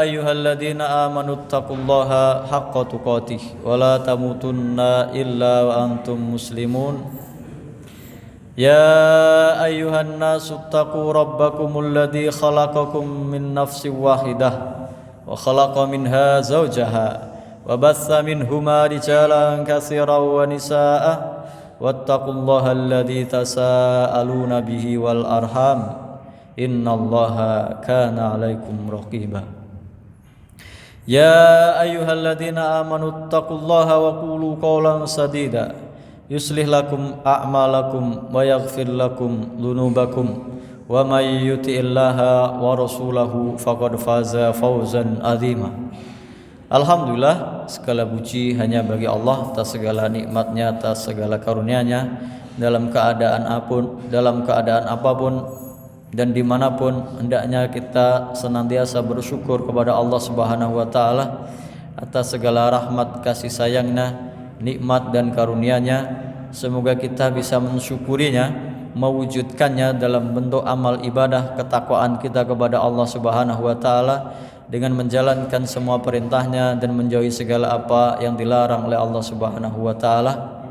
أيها الذين آمنوا اتقوا الله حق تقاته ولا تموتن إلا وأنتم مسلمون يا أيها الناس اتقوا ربكم الذي خلقكم من نفس واحدة وخلق منها زوجها وبث منهما رجالا كثيرا ونساء واتقوا الله الذي تساءلون به والأرحام إن الله كان عليكم رقيبا يا أيها الذين آمنوا اتقوا الله وقولوا قولا سديدا يصلح لكم أعمالكم ويغفر لكم ذنوبكم ومن يطع الله ورسوله فقد فاز فوزا عظيما. Alhamdulillah, segala puji hanya bagi Allah atas segala nikmatnya, atas segala karunia-Nya, dalam keadaan apapun dan dimanapun hendaknya kita senantiasa bersyukur kepada Allah Subhanahu wa Ta'ala atas segala rahmat kasih sayang-Nya, nikmat dan karunia-Nya. Semoga kita bisa mensyukurinya, mewujudkannya dalam bentuk amal ibadah ketakwaan kita kepada Allah Subhanahu wa Ta'ala dengan menjalankan semua perintahnya dan menjauhi segala apa yang dilarang oleh Allah Subhanahu wa Ta'ala.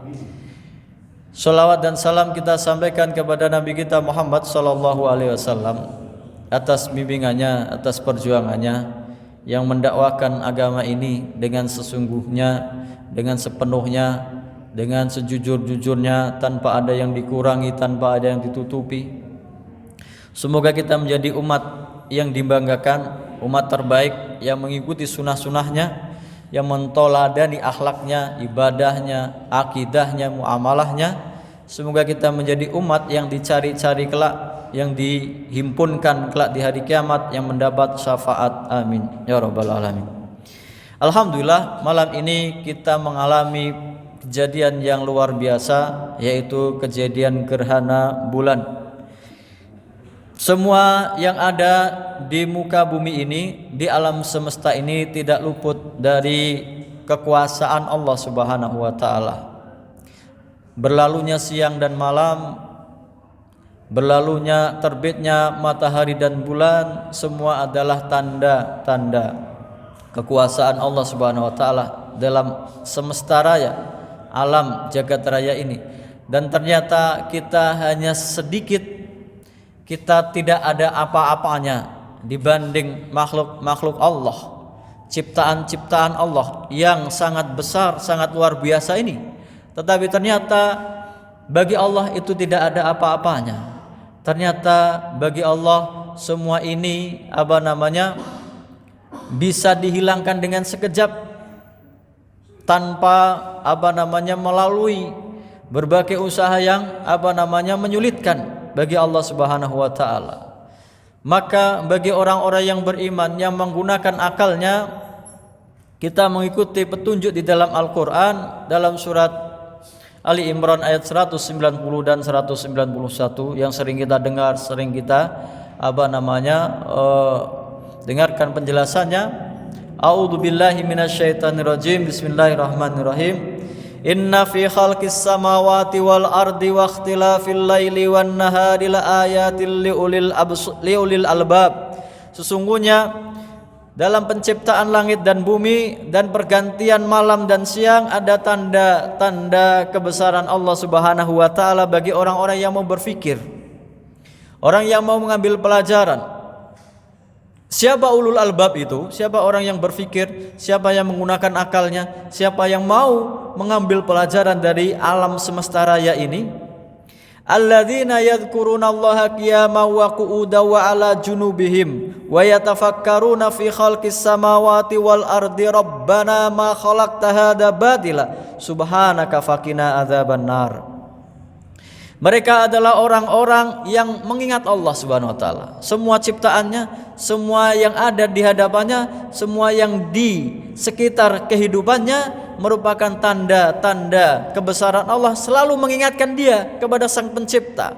Salawat dan salam kita sampaikan kepada Nabi kita Muhammad sallallahu alaihi wasallam atas bimbingannya, atas perjuangannya yang mendakwakan agama ini dengan sesungguhnya, dengan sepenuhnya, dengan sejujur-jujurnya, tanpa ada yang dikurangi, tanpa ada yang ditutupi. Semoga kita menjadi umat yang dibanggakan, umat terbaik yang mengikuti sunnah-sunnahnya, yang mentoladani akhlaknya, ibadahnya, akidahnya, muamalahnya. Semoga kita menjadi umat yang dicari-cari kelak, yang dihimpunkan kelak di hari kiamat, yang mendapat syafaat. Amin ya rabbal alamin. Alhamdulillah, malam ini kita mengalami kejadian yang luar biasa, yaitu kejadian gerhana bulan. Semua yang ada di muka bumi ini, di alam semesta ini tidak luput dari kekuasaan Allah Subhanahu wa Ta'ala. Berlalunya siang dan malam, berlalunya terbitnya matahari dan bulan, semua adalah tanda-tanda kekuasaan Allah Subhanahu wa Ta'ala dalam semesta raya, alam jagat raya ini. Dan ternyata kita hanya sedikit, kita tidak ada apa-apanya dibanding makhluk-makhluk Allah, ciptaan-ciptaan Allah yang sangat besar, sangat luar biasa ini. Tetapi ternyata bagi Allah itu tidak ada apa-apanya. Ternyata bagi Allah semua ini bisa dihilangkan dengan sekejap, tanpa melalui berbagai usaha yang menyulitkan bagi Allah Subhanahu wa Ta'ala. Maka bagi orang-orang yang beriman, yang menggunakan akalnya, kita mengikuti petunjuk di dalam Al-Quran, dalam surat Ali Imran ayat 190 dan 191 yang sering kita dengar, sering kita dengarkan penjelasannya. A'udzubillahi minasyaitonirrajim. Bismillahirrahmanirrahim. Inna fi khalqis samawati wal ardi wa ikhtilafil laili wan nahari laayatil liulil albab. Sesungguhnya dalam penciptaan langit dan bumi dan pergantian malam dan siang ada tanda-tanda kebesaran Allah Subhanahu wa Ta'ala bagi orang-orang yang mau berfikir, orang yang mau mengambil pelajaran. Siapa ulul albab itu? Siapa orang yang berfikir? Siapa yang menggunakan akalnya? Siapa yang mau mengambil pelajaran dari alam semesta raya ini? Alladzina yadhkurunallaha qiyaman wa qu'udan wa 'ala junubihim wa yatafakkaruna fi khalqis samawati wal ardi rabbana ma khalaqta hadza batila subhanaka faqina adzabannar. Mereka adalah orang-orang yang mengingat Allah Subhanahu wa Ta'ala. Semua ciptaannya, semua yang ada di hadapannya, semua yang di sekitar kehidupannya merupakan tanda-tanda kebesaran Allah, selalu mengingatkan dia kepada Sang Pencipta.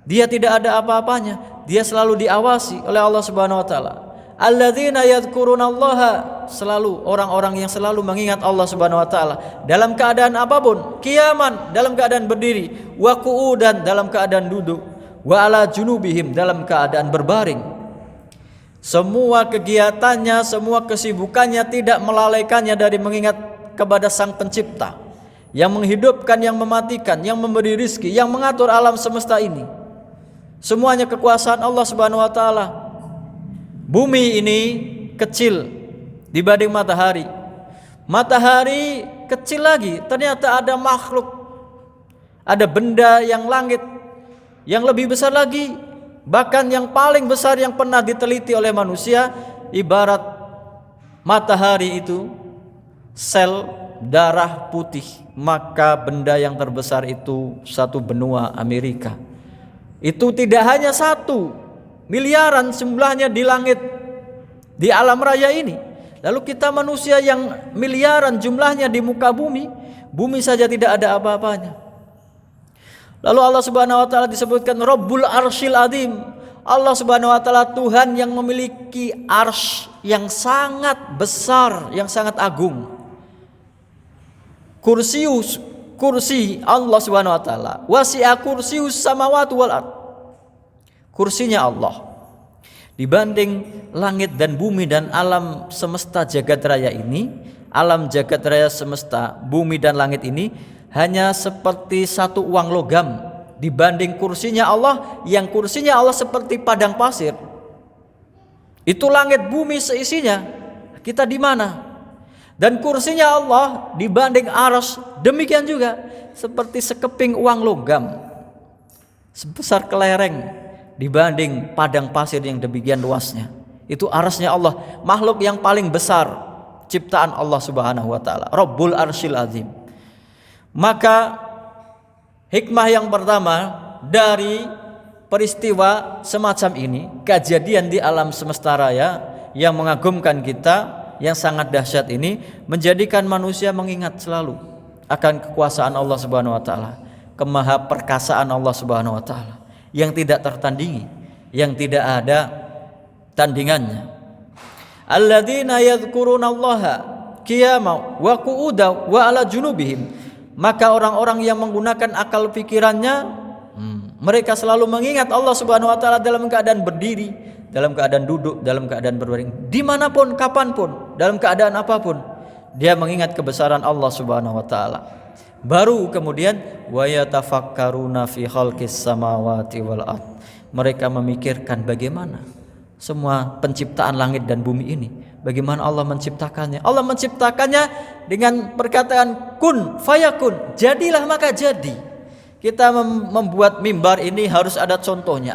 Dia tidak ada apa-apanya, dia selalu diawasi oleh Allah Subhanahu wa Ta'ala. Alladzina yadhkurunallaha, selalu orang-orang yang selalu mengingat Allah Subhanahu wa Ta'ala dalam keadaan apapun, qiyaman dalam keadaan berdiri, wa qu'udan dalam keadaan duduk, wa ala junubihim dalam keadaan berbaring. Semua kegiatannya, semua kesibukannya tidak melalaikannya dari mengingat kepada Sang Pencipta yang menghidupkan, yang mematikan, yang memberi rizki, yang mengatur alam semesta ini. Semuanya kekuasaan Allah Subhanahu wa taala. Bumi ini kecil dibanding matahari. Matahari kecil lagi, ternyata ada makhluk, ada benda yang langit yang lebih besar lagi, bahkan yang paling besar yang pernah diteliti oleh manusia. Ibarat matahari itu sel darah putih, maka benda yang terbesar itu satu benua Amerika. Itu tidak hanya satu, miliaran jumlahnya di langit, di alam raya ini. Lalu kita manusia yang miliaran jumlahnya di muka bumi, bumi saja tidak ada apa-apanya. Lalu Allah Subhanahu wa taala disebutkan Rabbul Arsyil Azim. Allah Subhanahu wa taala Tuhan yang memiliki arsy yang sangat besar, yang sangat agung. Kursi Allah Subhanahu wa taala wasi'a kursius samawati wal ard. Kursinya Allah dibanding langit dan bumi dan alam semesta jagat raya ini, alam jagat raya semesta, bumi dan langit ini hanya seperti satu uang logam dibanding kursinya Allah, yang kursinya Allah seperti padang pasir. Itu langit bumi seisinya, kita di mana? Dan kursinya Allah dibanding arsy demikian juga seperti sekeping uang logam sebesar kelereng dibanding padang pasir yang demikian luasnya. Itu arsy-Nya Allah, makhluk yang paling besar ciptaan Allah Subhanahu wa taala, Rabbul Arsyil Azim. Maka hikmah yang pertama dari peristiwa semacam ini, kejadian di alam semesta raya yang mengagumkan kita, yang sangat dahsyat ini, menjadikan manusia mengingat selalu akan kekuasaan Allah Subhanahu wa taala, kemahaperkasaan Allah Subhanahu wa taala yang tidak tertandingi, yang tidak ada tandingannya. Alladzina yadhkurunallaha qiyaman wa qu'udan wa ala junubihim. Maka orang-orang yang menggunakan akal pikirannya, mereka selalu mengingat Allah Subhanahu wa taala dalam keadaan berdiri, dalam keadaan duduk, dalam keadaan berbaring, dimanapun, kapanpun, dalam keadaan apapun, dia mengingat kebesaran Allah Subhanahu wa taala. Baru kemudian wa yatafakkaruna fi khalqis samawati wal ard. Mereka memikirkan bagaimana semua penciptaan langit dan bumi ini, bagaimana Allah menciptakannya. Allah menciptakannya dengan perkataan kun fayakun, jadilah maka jadi. Kita membuat mimbar ini harus ada contohnya,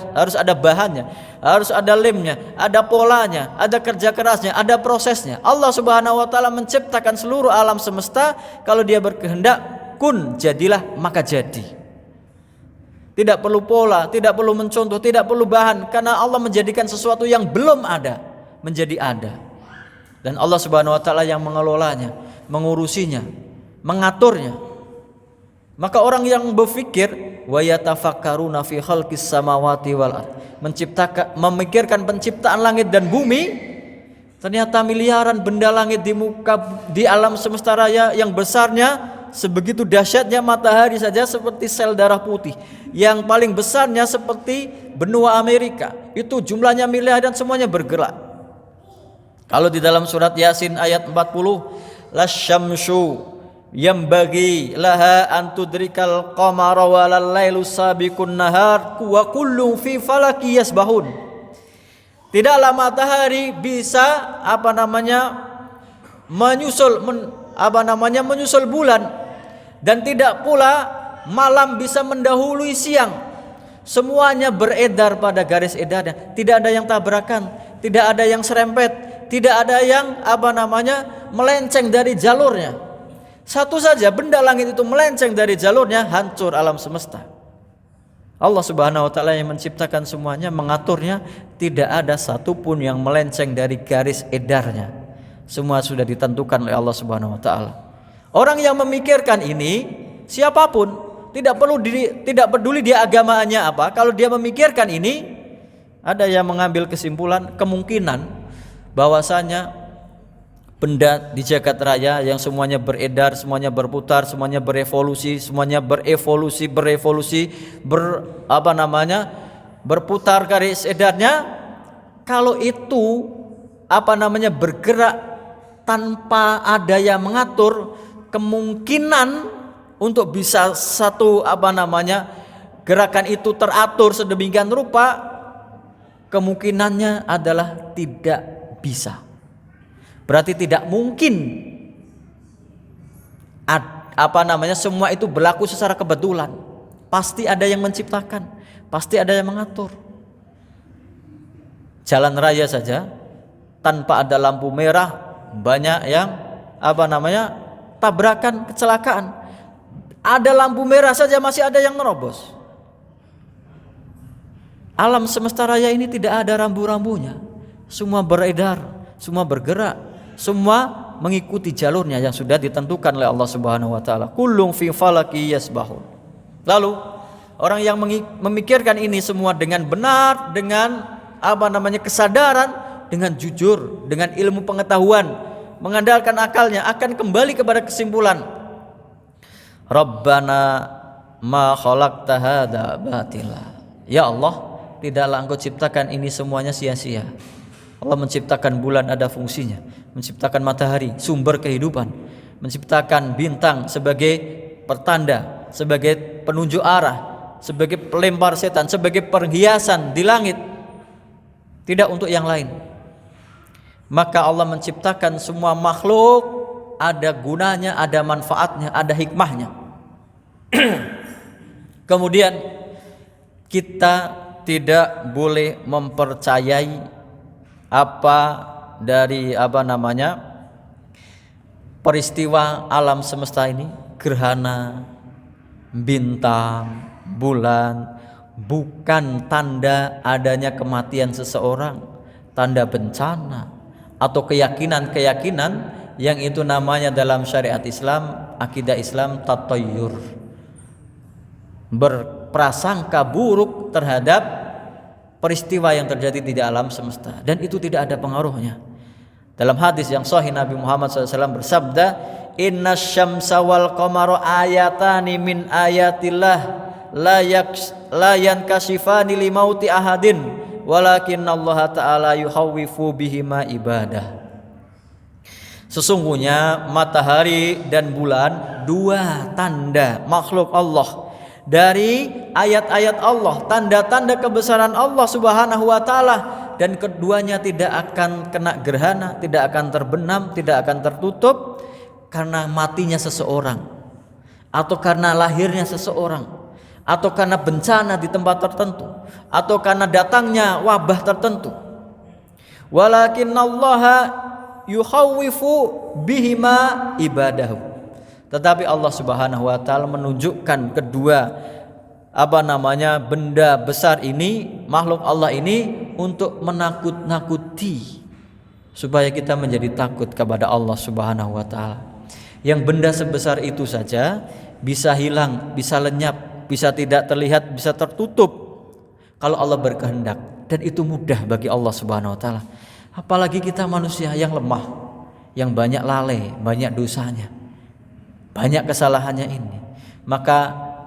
harus ada bahannya, harus ada lemnya, ada polanya, ada kerja kerasnya, ada prosesnya. Allah Subhanahu wa taala menciptakan seluruh alam semesta, kalau Dia berkehendak kun, jadilah maka jadi. Tidak perlu pola, tidak perlu mencontoh, tidak perlu bahan, karena Allah menjadikan sesuatu yang belum ada menjadi ada. Dan Allah Subhanahu wa taala yang mengelolanya, mengurusinya, mengaturnya. Maka orang yang berpikir wa yatafakkaruna fi khalqis samawati wal ard, memikirkan penciptaan langit dan bumi, ternyata miliaran benda langit di alam semesta raya yang besarnya sebegitu dahsyatnya matahari saja seperti sel darah putih, yang paling besarnya seperti benua Amerika. Itu jumlahnya miliaran, semuanya bergerak. Kalau di dalam surat Yasin ayat 40, lasyamsu yambagi laha an tudrikal qamara walal lailu sabiqun nahar wa kullun fi falaki yasbahun. Tidaklah matahari bisa menyusul bulan, dan tidak pula malam bisa mendahului siang. Semuanya beredar pada garis edarnya, tidak ada yang tabrakan, tidak ada yang serempet, tidak ada yang melenceng dari jalurnya. Satu saja benda langit itu melenceng dari jalurnya, hancur alam semesta. Allah Subhanahu wa taala yang menciptakan semuanya, mengaturnya, tidak ada satupun yang melenceng dari garis edarnya. Semua sudah ditentukan oleh Allah Subhanahu wa taala. Orang yang memikirkan ini, siapapun, tidak peduli dia agamaannya apa, kalau dia memikirkan ini, ada yang mengambil kesimpulan kemungkinan bahwasanya benda di jagat raya yang semuanya beredar, semuanya berputar, semuanya berevolusi, berputar garis edarnya, kalau itu bergerak tanpa ada yang mengatur, kemungkinan untuk bisa satu gerakan itu teratur sedemikian rupa, kemungkinannya adalah tidak bisa. Berarti tidak mungkin semua itu berlaku secara kebetulan. Pasti ada yang menciptakan, pasti ada yang mengatur. Jalan raya saja tanpa ada lampu merah banyak yang tabrakan, kecelakaan. Ada lampu merah saja masih ada yang nerobos. Alam semesta raya ini tidak ada rambu-rambunya. Semua beredar, semua bergerak, semua mengikuti jalurnya yang sudah ditentukan oleh Allah Subhanahu wa taala. Kullun fi falaki yasbahun. Lalu orang yang memikirkan ini semua dengan benar, dengan kesadaran, dengan jujur, dengan ilmu pengetahuan, mengandalkan akalnya, akan kembali kepada kesimpulan, Rabbana ma khalaqta hadza batila. Ya Allah, tidaklah Engkau ciptakan ini semuanya sia-sia. Allah menciptakan bulan ada fungsinya, menciptakan matahari sumber kehidupan, menciptakan bintang sebagai pertanda, sebagai penunjuk arah, sebagai pelempar setan, sebagai perhiasan di langit, tidak untuk yang lain. Maka Allah menciptakan semua makhluk ada gunanya, ada manfaatnya, ada hikmahnya. Kemudian kita tidak boleh mempercayai peristiwa alam semesta ini, gerhana, bintang, bulan, bukan tanda adanya kematian seseorang, tanda bencana, atau keyakinan-keyakinan yang itu namanya dalam syariat Islam, akidah Islam, tatayyur, berprasangka buruk terhadap peristiwa yang terjadi di alam semesta, dan itu tidak ada pengaruhnya. Dalam hadis yang sahih Nabi Muhammad SAW bersabda, Inna syamsa wal qamara ayatani min ayatillah la yankashifani li mauti ahadin walakin Allah Ta'ala yuhawwifu bihima ibadah. Sesungguhnya matahari dan bulan dua tanda makhluk Allah dari ayat-ayat Allah, tanda-tanda kebesaran Allah Subhanahu wa taala, dan keduanya tidak akan kena gerhana, tidak akan terbenam, tidak akan tertutup karena matinya seseorang, atau karena lahirnya seseorang, atau karena bencana di tempat tertentu, atau karena datangnya wabah tertentu. Walakinallaha yukhawwifu bihima ibadahu. Tetapi Allah Subhanahu wa taala menunjukkan kedua benda besar ini, makhluk Allah ini, untuk menakut-nakuti supaya kita menjadi takut kepada Allah Subhanahu wa taala. Yang benda sebesar itu saja bisa hilang, bisa lenyap, bisa tidak terlihat, bisa tertutup kalau Allah berkehendak, dan itu mudah bagi Allah Subhanahu wa taala. Apalagi kita manusia yang lemah, yang banyak lalai, banyak dosanya, banyak kesalahannya ini. Maka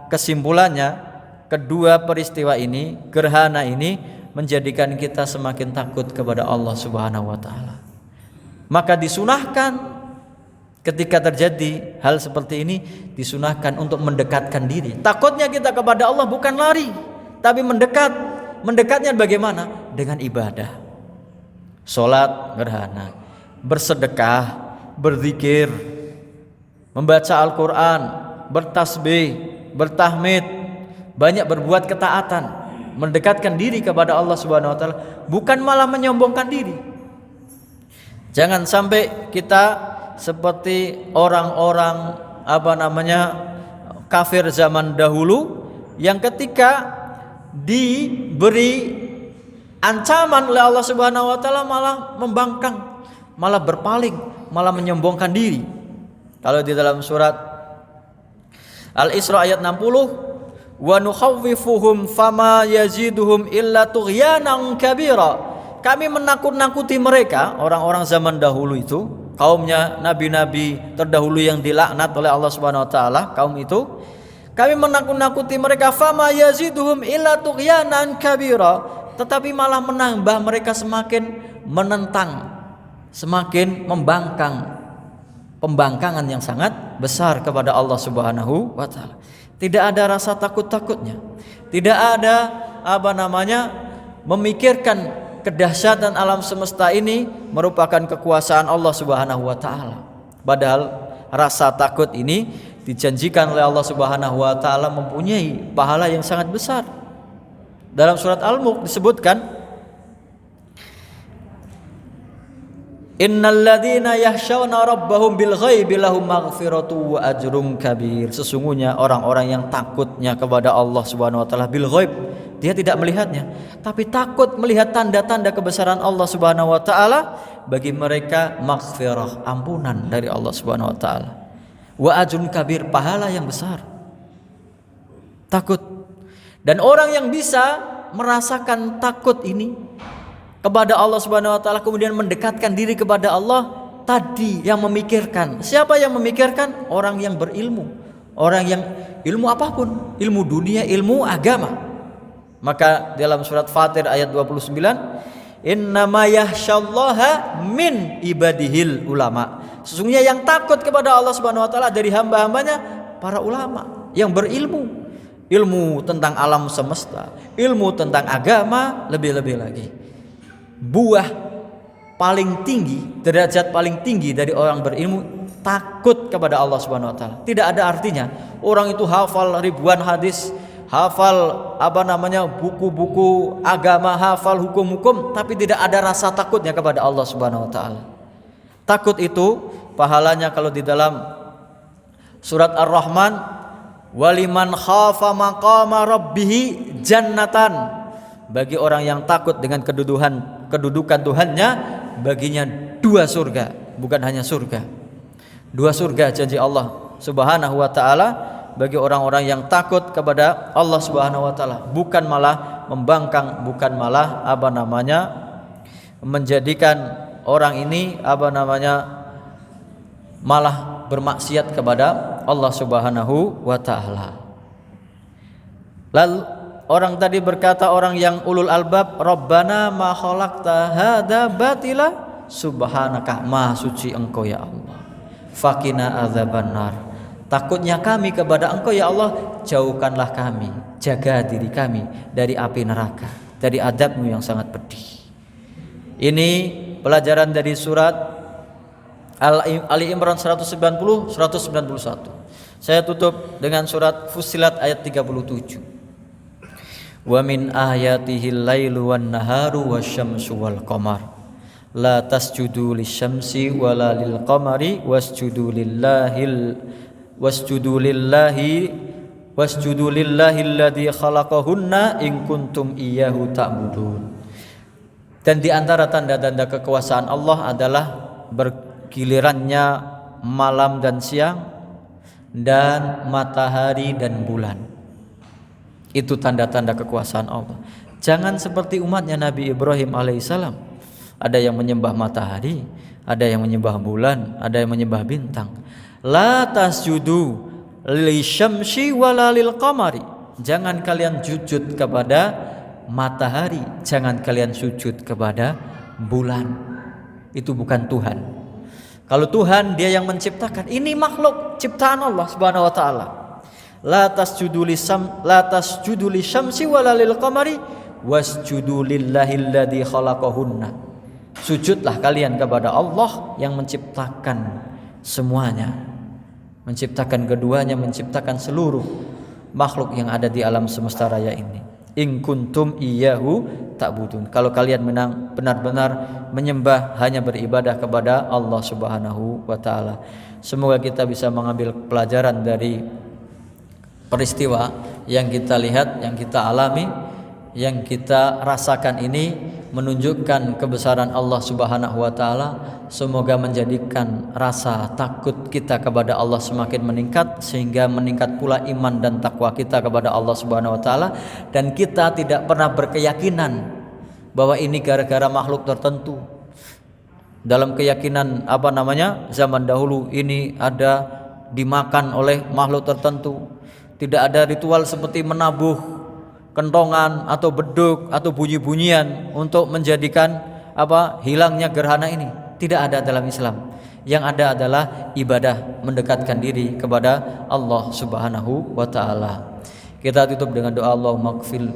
kesimpulannya, kedua peristiwa ini, gerhana ini, menjadikan kita semakin takut kepada Allah Subhanahu wa taala. Maka disunahkan ketika terjadi hal seperti ini, disunahkan untuk mendekatkan diri. Takutnya kita kepada Allah bukan lari, tapi mendekat. Mendekatnya bagaimana? Dengan ibadah. Salat gerhana, bersedekah, berzikir, membaca Al-Quran, bertasbih, bertahmid, banyak berbuat ketaatan, mendekatkan diri kepada Allah Subhanahu wa taala, bukan malah menyombongkan diri. Jangan sampai kita seperti orang-orang kafir zaman dahulu yang ketika diberi ancaman oleh Allah Subhanahu wa taala malah membangkang, malah berpaling, malah menyombongkan diri. Kalau di dalam surat Al-Isra ayat 60, wa nukhawwifuhum fama yaziduhum illa tughyanan kabira. Kami menakut-nakuti mereka, orang-orang zaman dahulu itu, kaumnya nabi-nabi terdahulu yang dilaknat oleh Allah Subhanahu wa taala, kaum itu, Kami menakut-nakuti mereka, fama yaziduhum illa tughyanan kabira, tetapi malah menambah mereka semakin menentang, semakin pembangkangan yang sangat besar kepada Allah Subhanahu wa taala. Tidak ada rasa takut-takutnya. Tidak ada memikirkan kedahsyatan alam semesta ini merupakan kekuasaan Allah Subhanahu wa taala. Padahal rasa takut ini dijanjikan oleh Allah Subhanahu wa taala mempunyai pahala yang sangat besar. Dalam surat Al-Mulk disebutkan, innal ladzina yakhshawna rabbahum bil ghaibi lahum maghfiratu wa ajrun kabir. Sesungguhnya orang-orang yang takutnya kepada Allah Subhanahu wa taala bil ghaib, dia tidak melihatnya, tapi takut melihat tanda-tanda kebesaran Allah Subhanahu wa taala, bagi mereka maghfirah, ampunan dari Allah Subhanahu wa taala. Wa ajrun kabir, pahala yang besar. Takut. Dan orang yang bisa merasakan takut ini kepada Allah Subhanahu wa taala, kemudian mendekatkan diri kepada Allah, tadi yang memikirkan. Siapa yang memikirkan? Orang yang berilmu. Orang yang ilmu apapun, ilmu dunia, ilmu agama. Maka dalam surat Fatir ayat 29, innama yakhsyallaha min ibadihil ulama. Sesungguhnya yang takut kepada Allah Subhanahu wa taala dari hamba-hambanya para ulama yang berilmu, ilmu tentang alam semesta, ilmu tentang agama, lebih-lebih lagi. Buah paling tinggi, derajat paling tinggi dari orang berilmu takut kepada Allah Subhanahu wa taala. Tidak ada artinya orang itu hafal ribuan hadis, hafal buku-buku agama, hafal hukum-hukum, tapi tidak ada rasa takutnya kepada Allah Subhanahu wa taala. Takut itu pahalanya kalau di dalam surat Ar-Rahman, waliman khafa maqama rabbih jannatan, bagi orang yang takut dengan kedudukan Tuhannya, baginya 2 surga, bukan hanya surga. 2 surga janji Allah Subhanahu wa taala bagi orang-orang yang takut kepada Allah Subhanahu wa taala, bukan malah membangkang, bukan malah menjadikan orang ini malah bermaksiat kepada Allah Subhanahu wa taala. Lalu orang tadi berkata, orang yang ulul albab, Rabbana ma khalaqta hadza batila subhanaka, maha suci Engkau ya Allah, faqina adzabannar, takutnya kami kepada Engkau ya Allah, jauhkanlah kami, jaga diri kami dari api neraka, dari adab-Mu yang sangat pedih. Ini pelajaran dari surat Ali Imran 190, 191. Saya tutup dengan surat Fussilat ayat 37. Wa min ayatihil lailu wan naharu wasyamsu wal qamar la tasjudu lisyamsi wala lil qamari wasjudu lillahi alladzi khalaqahunna in kuntum iyyahu ta'budun. Dan di antara tanda-tanda kekuasaan Allah adalah bergilirannya malam dan siang, dan matahari dan bulan. Itu tanda-tanda kekuasaan Allah. Jangan seperti umatnya Nabi Ibrahim alaihissalam. Ada yang menyembah matahari, ada yang menyembah bulan, ada yang menyembah bintang. La tasjudu lisyamsi wala lil qamari. Jangan kalian sujud kepada matahari, jangan kalian sujud kepada bulan. Itu bukan Tuhan. Kalau Tuhan, Dia yang menciptakan. Ini makhluk ciptaan Allah Subhanahu wa taala. La tasjudu lisyamsi wala lil qamari wasjudu lillahi alladzi khalaqahunna. Sujudlah kalian kepada Allah yang menciptakan semuanya, menciptakan keduanya, menciptakan seluruh makhluk yang ada di alam semesta raya ini. In kuntum iyyahu ta'budun. Kalau kalian benar-benar menyembah, hanya beribadah kepada Allah Subhanahu wa taala. Semoga kita bisa mengambil pelajaran dari peristiwa yang kita lihat, yang kita alami, yang kita rasakan ini, menunjukkan kebesaran Allah Subhanahu wa taala. Semoga menjadikan rasa takut kita kepada Allah semakin meningkat, sehingga meningkat pula iman dan takwa kita kepada Allah Subhanahu wa taala, dan kita tidak pernah berkeyakinan bahwa ini gara-gara makhluk tertentu. Dalam keyakinan zaman dahulu ini ada dimakan oleh makhluk tertentu, Tidak ada ritual seperti menabuh kentongan atau beduk atau bunyi-bunyian untuk menjadikan hilangnya gerhana ini. Tidak ada dalam Islam. Yang ada adalah ibadah mendekatkan diri kepada Allah Subhanahu wa taala. Kita tutup dengan doa Allahumma ighfir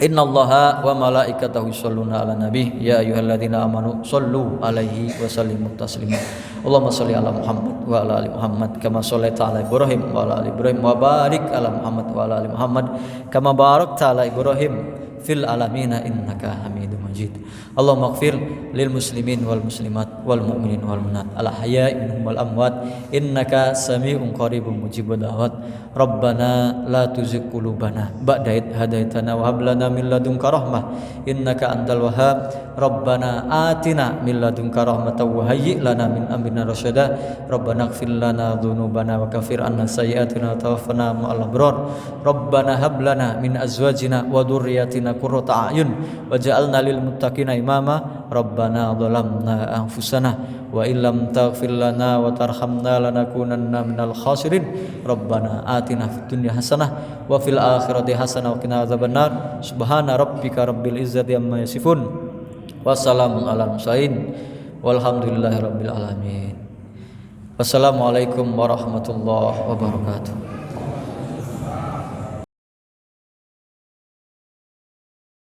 Innallaha wa malaikatahu yusholluna 'alan nabi ya ayyuhalladzina amanu shollu 'alaihi wa sallimu taslima. Allahumma sholli 'ala Muhammad wa 'ala ali Muhammad kama shallaita 'ala Ibrahim wa 'ala ali Ibrahim wa barik 'ala Muhammad wa 'ala ali Muhammad kama barakta 'ala Ibrahim fil alamin innaka Hamidum Majid. Allahumma ighfir lil muslimin wal muslimat wal mu'minin wal mu'minat al ahya'i minhum wal amwat innaka sami'un qaribun mujibud da'wat. Rabbana la tuzigh qulubana ba'da idh hadaitana wa hab lana min ladunka rahmah innaka antal wahhab. Rabbana atina min ladunka rahmatan wa hayyi' lana min amrina rasyada. Rabbana ighfir lana dzunubana wa kaffir 'anna sayyi'atina wa tawaffana ma'al abrar. Rabbana hab lana min azwajina wa dhurriyyatina qurrata a'yun waj'alna lil muttaqina imama. Rabbana dhalamna anfusana wa illam taghfir lana wa tarhamna lanakunanna minal khasirin. Rabbana atina fid dunya hasanah wa fil akhirati hasanah wa qina adzabannar. Subhana rabbika rabbil izzati amma yasifun wa salamun alal mursalin walhamdulillahi rabbil alamin. Wassalamualaikum warahmatullahi wabarakatuh.